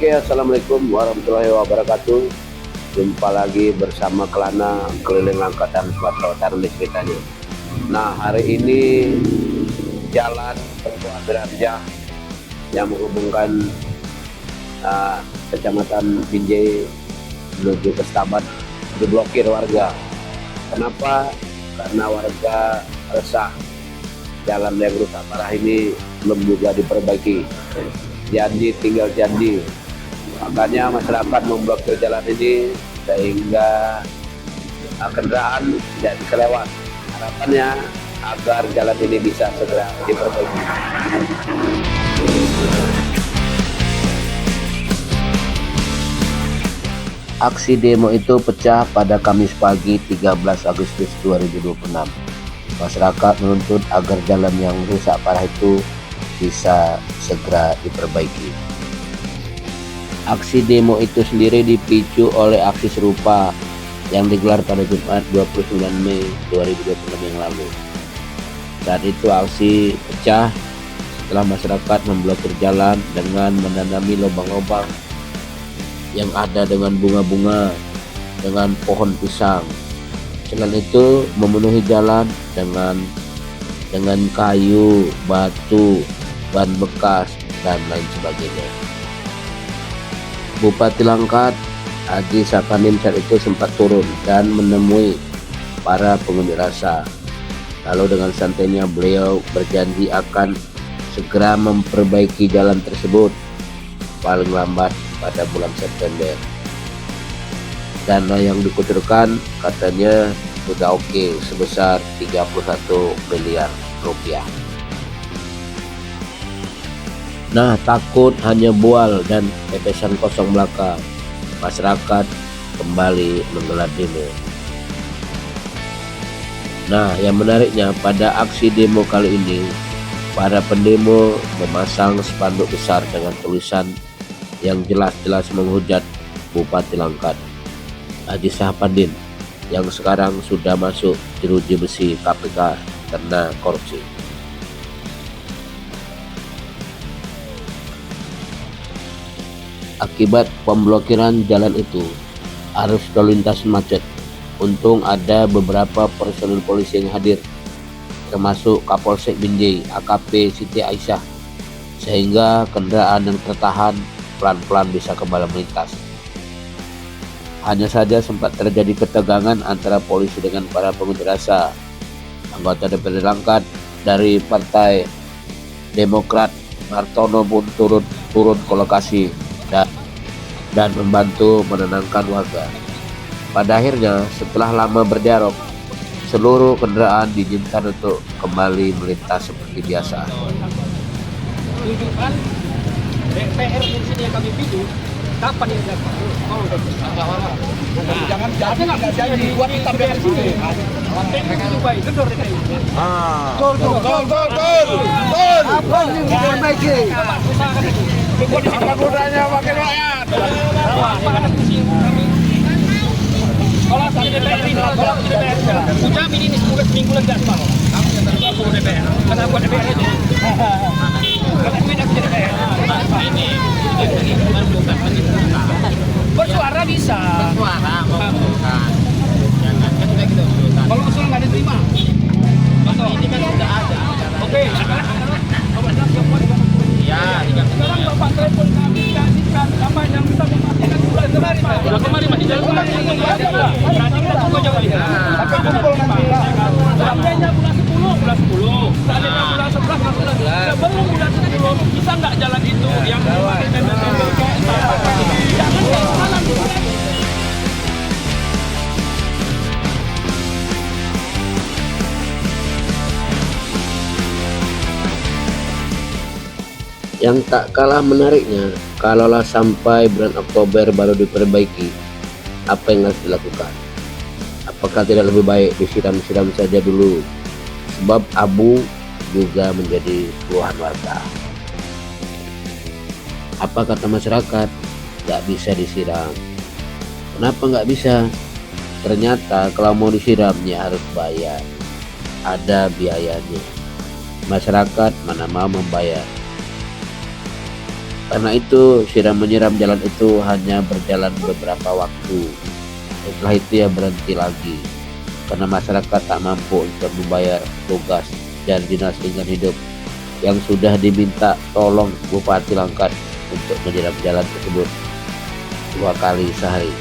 Oke, assalamualaikum warahmatullahi wabarakatuh. Jumpa lagi bersama Kelana keliling Angkatan Sumatera Utara nih ceritanya. Nah, hari ini jalan Tengku Abirarjah yang menghubungkan Kecamatan Binjai menuju ke Stabat diblokir warga. Kenapa? Karena warga resah jalan yang rusak parah ini belum juga diperbaiki. Janji tinggal janji. Makanya masyarakat memblokir jalan ini sehingga kendaraan tidak bisa lewat. Harapannya agar jalan ini bisa segera diperbaiki. Aksi demo itu pecah pada Kamis pagi 13 Agustus 2026. Masyarakat menuntut agar jalan yang rusak parah itu bisa segera diperbaiki. Aksi demo itu sendiri dipicu oleh aksi serupa yang digelar pada Jumat 29 Mei 2026 yang lalu. Saat itu aksi pecah setelah masyarakat memblokir jalan dengan menanami lubang-lubang yang ada dengan bunga-bunga dengan pohon pisang. Selain itu memenuhi jalan dengan kayu, batu, ban bekas dan lain sebagainya. Bupati Langkat Haji Sapadim saat itu sempat turun dan menemui para pengunjuk rasa. Lalu dengan santainya beliau berjanji akan segera memperbaiki jalan tersebut paling lambat pada bulan September. Dana yang dikucurkan katanya sudah oke sebesar 31 miliar rupiah. Nah, takut hanya bual dan pepesan kosong belaka, masyarakat kembali menggelar demo. Nah, yang menariknya pada aksi demo kali ini, para pendemo memasang spanduk besar dengan tulisan yang jelas-jelas menghujat Bupati Langkat Haji Sapadim yang sekarang sudah masuk jeruji besi KPK karena korupsi. Akibat pemblokiran jalan itu, arus lalu lintas macet. Untung ada beberapa personil polisi yang hadir, termasuk Kapolsek Binjai AKP Siti Aisyah, sehingga kendaraan yang tertahan pelan-pelan bisa kembali melintas. Hanya saja sempat terjadi ketegangan antara polisi dengan para pengunjuk rasa. Anggota DPRD Langkat dari Partai Demokrat Martono pun turun ke lokasi dan membantu menenangkan warga. Pada akhirnya setelah lama berdialog, seluruh kendaraan diizinkan untuk kembali melintas seperti biasa. Tunjukkan DPR di sini yang kami pilih kapan ini dapat? Jangan jadi buat kita biar sini. Mereka juga gedor DPR. Gol. Apa ini diperbaiki? Mudanya wakil rakyat. Apa ada fungsi kami? Kalau kami DPR ini, kalau DPR jamin ini seminggu lagi asal. Aku DPR. Kenapa DPR ini? Kalau kita DPR ini bukan bersuara bisa. Bersuara bukan. Jangan kan kita usulkan. Kalau usul nggak diterima. Betul. Ini kan sudah ada. Oke. Ya, sekarang Bapak telepon kami kasihkan apa yang bisa memastikan sudah kemarin masih jalan. Nanti kita tunggu jawabannya. Tapi kumpul nanti. Seandainya bulan 10. Seandainya bulan 11 sebelum bulan 10 bisa nggak jalan itu yang jangan salah dulu. Yang tak kalah menariknya, kalaulah sampai bulan Oktober baru diperbaiki, apa yang harus dilakukan? Apakah tidak lebih baik disiram-siram saja dulu? Sebab abu juga menjadi keluhan warga. Apa kata masyarakat? Gak bisa disiram. Kenapa gak bisa? Ternyata kalau mau disiramnya harus bayar. Ada biayanya. Masyarakat mana mau membayar. Karena itu siram menyiram jalan itu hanya berjalan beberapa waktu. Setelah itu ya berhenti lagi. Karena masyarakat tak mampu untuk membayar tugas dan dinas lingkungan hidup yang sudah diminta tolong Bupati Langkat untuk menyiram jalan tersebut 2 kali sehari.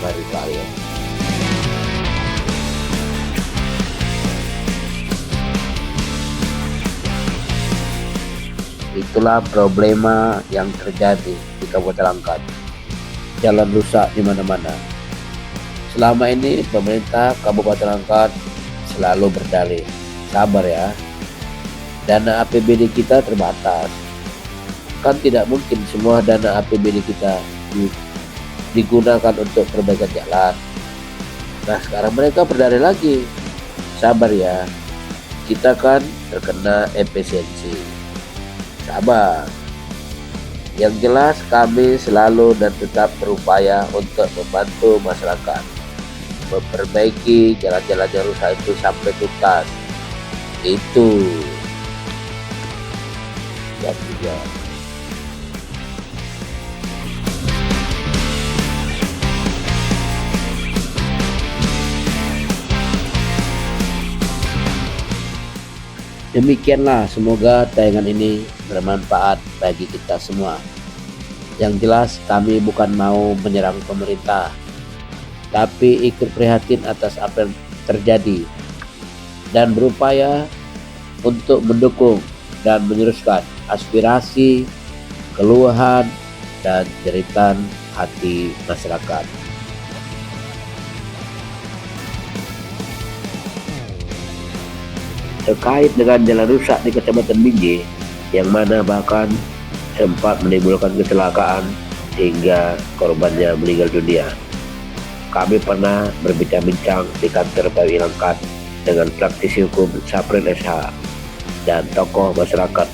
Baru kali ya. Itulah problema yang terjadi di Kabupaten Langkat. Jalan rusak di mana-mana. Selama ini pemerintah Kabupaten Langkat selalu berdalih, sabar ya, dana APBD kita terbatas. Kan tidak mungkin semua dana APBD kita digunakan untuk perbaikan jalan. Nah sekarang mereka berdalih lagi, sabar ya, kita kan terkena efisiensi. Sabar. Yang jelas kami selalu dan tetap berupaya untuk membantu masyarakat memperbaiki jalan-jalan yang rusak itu sampai tuntas. Itu yang juga. Demikianlah, semoga tayangan ini bermanfaat bagi kita semua. Yang jelas kami bukan mau menyerang pemerintah, tapi ikut prihatin atas apa yang terjadi dan berupaya untuk mendukung dan meneruskan aspirasi, keluhan, dan jeritan hati masyarakat. Terkait dengan jalan rusak di Kecamatan Binjai, yang mana bahkan sempat menimbulkan kecelakaan hingga korbannya meninggal dunia. Kami pernah berbincang-bincang di kantor PWI Langkat dengan praktisi hukum Saprin SH dan tokoh masyarakat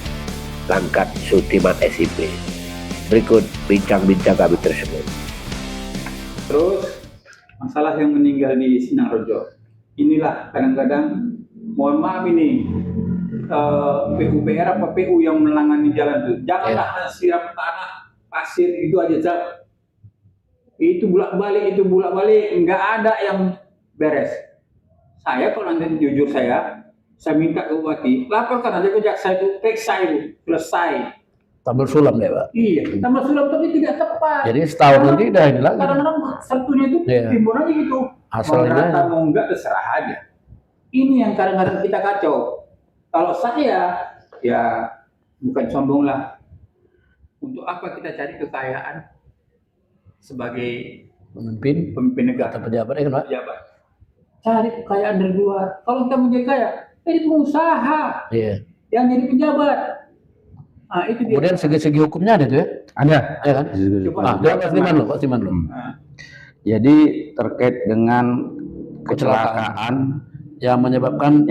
Langkat Sutiman SIP. Berikut bincang-bincang kami tersebut. Terus masalah yang meninggal di Sinangrejo, inilah kadang-kadang mohon maaf ini PUPR apa PU yang menangani jalan itu. Janganlah siram tanah pasir itu aja Cak. Itu bolak-balik nggak ada yang beres. Saya kalau nanti jujur saya minta ke Bupati laporkan aja ke jaksa itu, periksa itu selesai. Tambal sulam deh Pak. Iya, tambah sulam tapi tidak tepat. Jadi setahun nanti udah ini lagi. Kadang-kadang Sabtunya itu timbul aja gitu. Asalnya mau rata mau enggak terserah aja. Ini yang kadang-kadang kita kacau. Kalau saya ya bukan sombong lah. Untuk apa kita cari kekayaan sebagai pemimpin negara atau pejabat ya kan Pak? Pejabat. Cari kekayaan dari luar. Kalau kita mau jadi kaya, jadi pengusaha. Iya. Yang jadi pejabat. Nah, itu dia. Kemudian segi-segi hukumnya ada tuh ya? Ada. Ya kan? Pak Siman lo. Jadi terkait dengan kecelakaan yang menyebabkan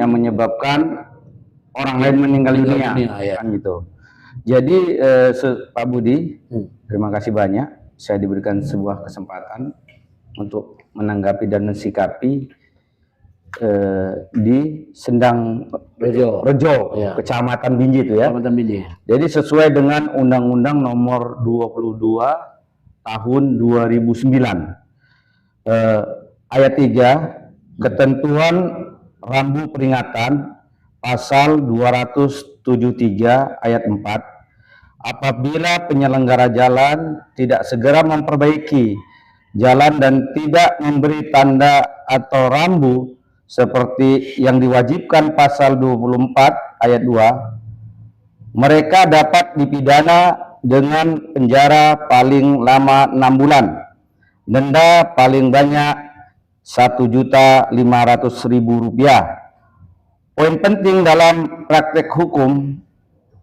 orang lain meninggal dunia ya. kan gitu. Jadi Pak Budi, terima kasih banyak saya diberikan sebuah kesempatan untuk menanggapi dan mensikapi di Sendang Rejo, ya. Kecamatan Binjai itu ya. Kecamatan Binjai. Jadi sesuai dengan Undang-Undang Nomor 22 Tahun 2009 ayat 3 ketentuan rambu peringatan pasal 273 ayat 4, apabila penyelenggara jalan tidak segera memperbaiki jalan dan tidak memberi tanda atau rambu seperti yang diwajibkan pasal 24 ayat 2, mereka dapat dipidana dengan penjara paling lama 6 bulan, denda paling banyak Rp1.500.000. Poin penting dalam praktek hukum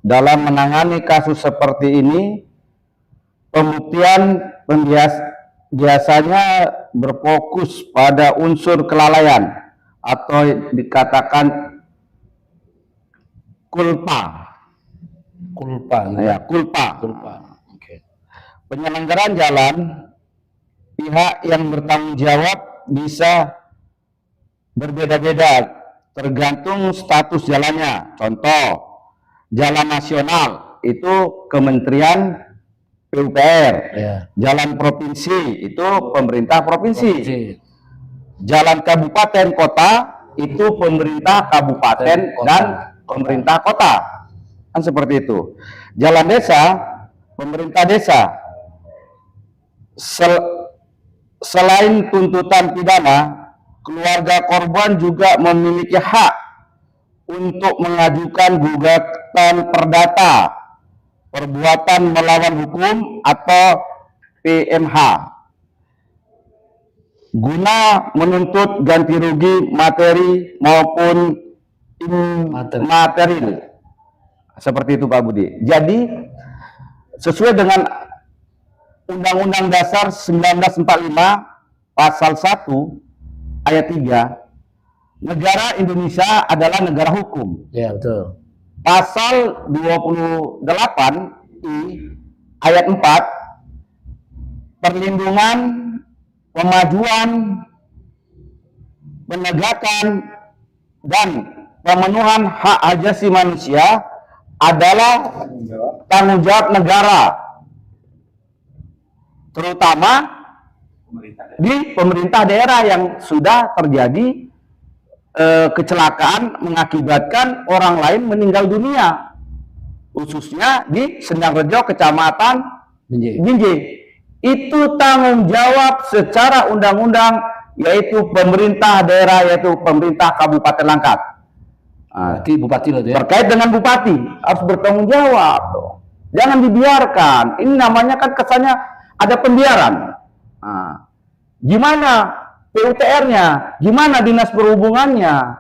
dalam menangani kasus seperti ini, pembuktian biasanya berfokus pada unsur kelalaian atau dikatakan kulpa. Okay. Penyelenggaraan jalan, pihak yang bertanggung jawab bisa berbeda-beda tergantung status jalannya. Contoh, jalan nasional itu Kementerian PUPR. Ya. Jalan provinsi itu pemerintah provinsi. Provinsi. Jalan kabupaten kota itu pemerintah kabupaten Kota. dan pemerintah kota. Kan seperti itu. Jalan desa, pemerintah desa. Selain tuntutan pidana, keluarga korban juga memiliki hak untuk mengajukan gugatan perdata perbuatan melawan hukum atau PMH guna menuntut ganti rugi materi maupun material. Seperti itu Pak Budi. Jadi sesuai dengan Undang-Undang Dasar 1945 Pasal 1 Ayat 3, negara Indonesia adalah negara hukum. Ya, betul. Pasal 28I Ayat 4, perlindungan, pemajuan, penegakan, dan pemenuhan hak asasi manusia adalah tanggung jawab negara, terutama di pemerintah daerah yang sudah terjadi kecelakaan mengakibatkan orang lain meninggal dunia, khususnya di Sendangrejo, Kecamatan Binjai. Itu tanggung jawab secara undang-undang, yaitu pemerintah daerah, yaitu pemerintah Kabupaten Langkat. Berarti bupati loh ya. Terkait dengan bupati harus bertanggung jawab. Jangan dibiarkan. Ini namanya kan kesannya ada pembiaran. Gimana PUTR-nya? Gimana dinas perhubungannya?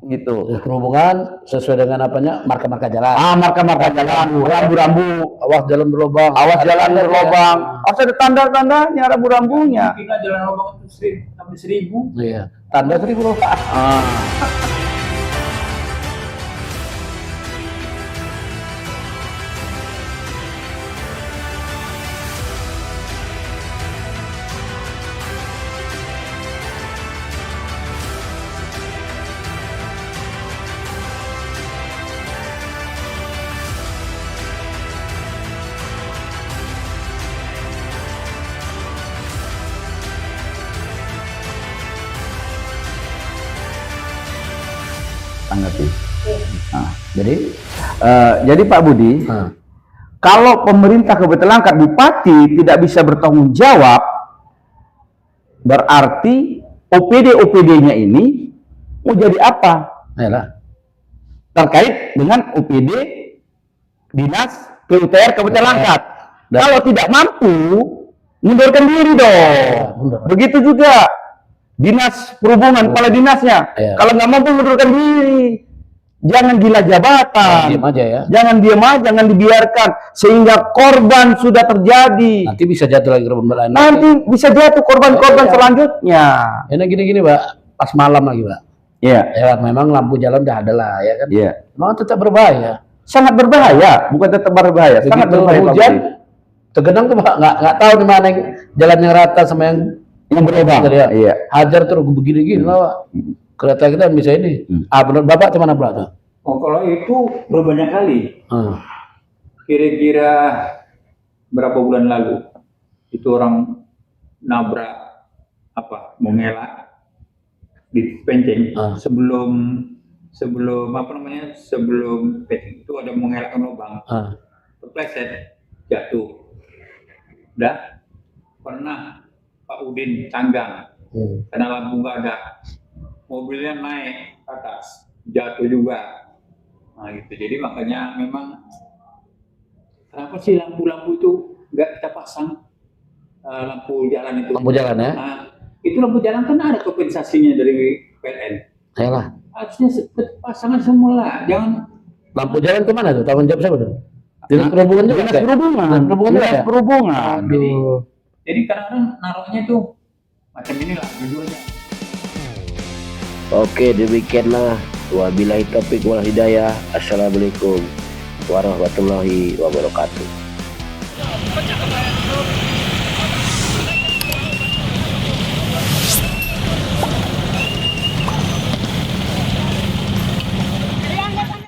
Gitu. Perhubungan sesuai dengan apanya? Marka-marka jalan. Marka-marka jalan, rambu-rambu, Awas jalan berlobang. awas jalan berlobang. Harus ada tanda-tandanya, rambu-rambunya. Kita jalan lubang itu sampai 1000. Iya. Tanda 1000 loh. Tanggapi. Jadi Pak Budi, kalau pemerintah Kabupaten Langkat, bupati tidak bisa bertanggung jawab, berarti OPD-OPD-nya ini mau jadi apa? Yalah. Terkait dengan OPD Dinas PUTR Kabupaten Langkat. Kalau tidak mampu, mundurkan diri dong. Begitu juga Dinas Perhubungan, kepala dinasnya. Kalau nggak mampu, mundurkan diri. Jangan gila jabatan. Diam aja ya. Jangan diam aja, jangan dibiarkan sehingga korban sudah terjadi. Nanti bisa jatuh lagi korban lain. Nanti bisa jatuh korban-korban selanjutnya. Ini gini-gini, Pak. Pas malam lagi, Pak. Iya. Ya, memang lampu jalan udah ada lah, ya kan? Iya. Memang tetap berbahaya. Sangat berbahaya, bukan tetap berbahaya. Sangat Begitu berbahaya. hujan, tergenang tuh Pak, nggak tahu di mana yang jalan yang rata sama yang berlubang. Ya. Iya. Hajar terus begini-gini lah, Pak. Kereta kita bisa ini. Benar Bapak kemana pula tuh? Oh, kalau itu berbanyak kali. Kira-kira berapa bulan lalu itu orang nabrak mengelak di Penceng sebelum Penceng itu ada mengelakkan lubang, terpleset jatuh. Udah pernah Pak Udin Canggang karena lampu nggak ada, mobilnya naik ke atas, jatuh juga. Nah gitu, jadi makanya memang kenapa sih lampu-lampu itu nggak kita pasang, lampu jalan itu? Lampu jalan ya? Nah, itu lampu jalan kan ada kompensasinya dari PLN. Ayolah. Harusnya pasangan semula, jangan. Lampu jalan kemana tuh? Tanggung jawab siapa tuh? Dinas perhubungan juga? Dinas perhubungan. Dinas perhubungan juga ya? Perhubungan. Jadi kadang-kadang naruhnya tuh macam inilah judulnya. Oke, demikianlah. Wabillahi taufiq wal hidayah. Assalamualaikum warahmatullahi wabarakatuh.